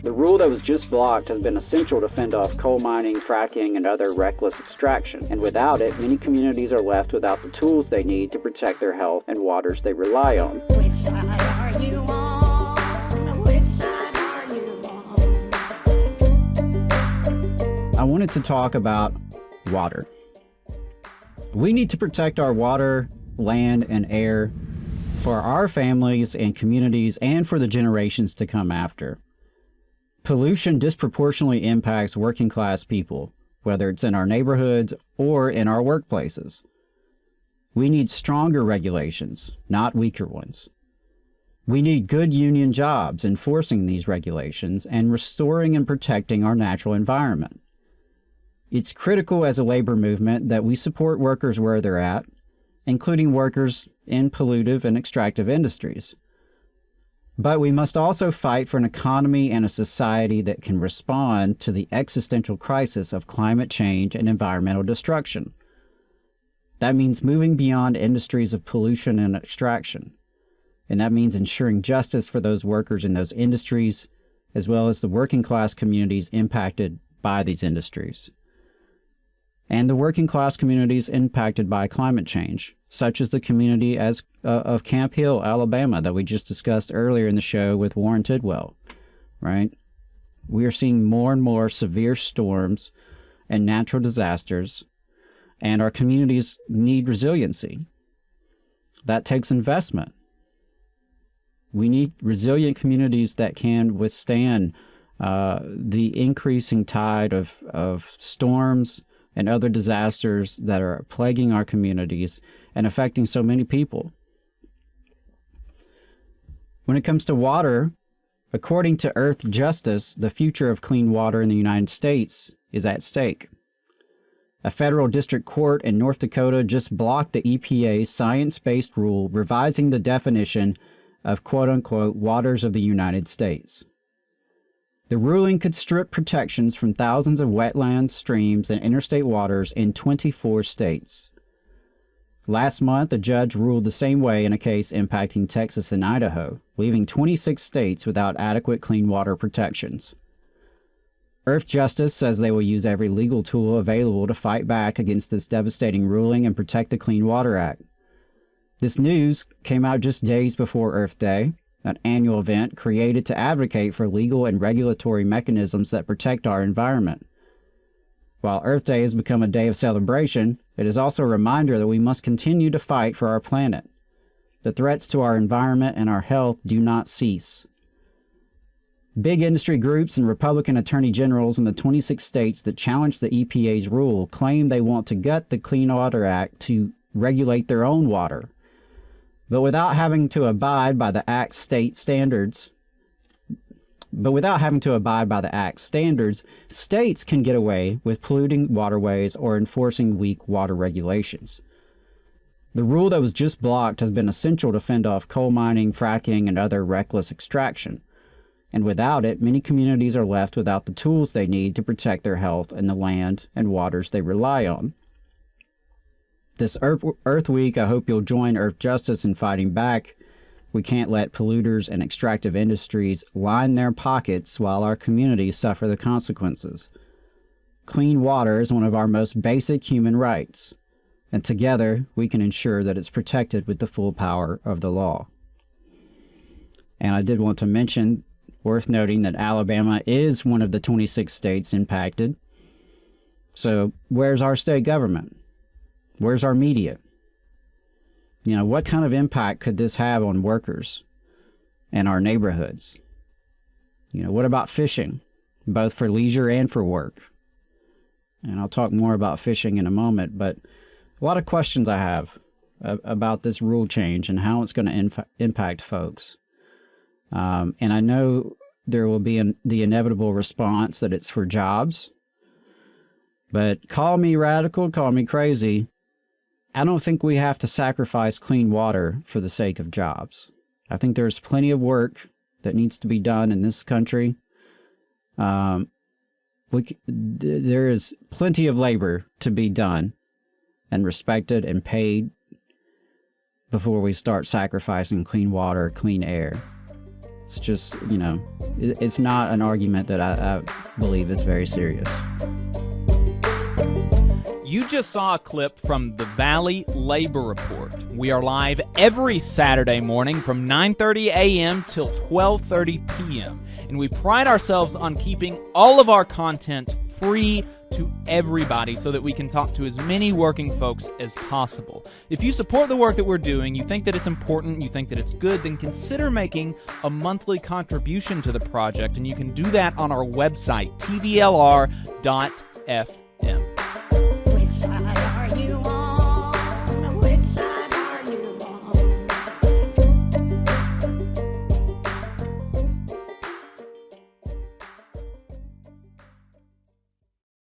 The rule that was just blocked has been essential to fend off coal mining, fracking, and other reckless extraction, and without it, many communities are left without the tools they need to protect their health and waters they rely on. Which side are you on? Which side are you on? I wanted to talk about water. We need to protect our water, land, and air for our families and communities and for the generations to come after. Pollution disproportionately impacts working class people, whether it's in our neighborhoods or in our workplaces. We need stronger regulations, not weaker ones. We need good union jobs enforcing these regulations and restoring and protecting our natural environment. It's critical as a labor movement that we support workers where they're at, including workers in pollutive and extractive industries. But we must also fight for an economy and a society that can respond to the existential crisis of climate change and environmental destruction. That means moving beyond industries of pollution and extraction. And that means ensuring justice for those workers in those industries, as well as the working class communities impacted by these industries. And the working class communities impacted by climate change, such as the community of Camp Hill, Alabama, that we just discussed earlier in the show with Warren Tidwell, right? We are seeing more and more severe storms and natural disasters, and our communities need resiliency. That takes investment. We need resilient communities that can withstand the increasing tide of storms and other disasters that are plaguing our communities and affecting so many people. When it comes to water, according to Earth Justice, the future of clean water in the United States is at stake. A federal district court in North Dakota just blocked the EPA's science-based rule revising the definition of quote-unquote waters of the United States. The ruling could strip protections from thousands of wetlands, streams, and interstate waters in 24 states. Last month, a judge ruled the same way in a case impacting Texas and Idaho, leaving 26 states without adequate clean water protections. Earth Justice says they will use every legal tool available to fight back against this devastating ruling and protect the Clean Water Act. This news came out just days before Earth Day, an annual event created to advocate for legal and regulatory mechanisms that protect our environment. While Earth Day has become a day of celebration, it is also a reminder that we must continue to fight for our planet. The threats to our environment and our health do not cease. Big industry groups and Republican attorney generals in the 26 states that challenge the EPA's rule claim they want to gut the Clean Water Act to regulate their own water. But without having to abide by the Act's standards, states can get away with polluting waterways or enforcing weak water regulations. The rule that was just blocked has been essential to fend off coal mining, fracking, and other reckless extraction. And without it, many communities are left without the tools they need to protect their health and the land and waters they rely on. This Earth Week, I hope you'll join Earth Justice in fighting back. We can't let polluters and extractive industries line their pockets while our communities suffer the consequences. Clean water is one of our most basic human rights, and together we can ensure that it's protected with the full power of the law. And I did want to mention, worth noting, that Alabama is one of the 26 states impacted. So where's our state government? Where's our media? You know, what kind of impact could this have on workers and our neighborhoods? You know, what about fishing, both for leisure and for work? And I'll talk more about fishing in a moment, but a lot of questions I have about this rule change and how it's going to impact folks. And I know there will be the inevitable response that it's for jobs, but call me radical, call me crazy. I don't think we have to sacrifice clean water for the sake of jobs. I think there's plenty of work that needs to be done in this country. There is plenty of labor to be done and respected and paid before we start sacrificing clean water, clean air. It's just, it's not an argument that I believe is very serious. You just saw a clip from the Valley Labor Report. We are live every Saturday morning from 9:30 a.m. till 12:30 p.m. And we pride ourselves on keeping all of our content free to everybody so that we can talk to as many working folks as possible. If you support the work that we're doing, you think that it's important, you think that it's good, then consider making a monthly contribution to the project, and you can do that on our website, tvlr.fm.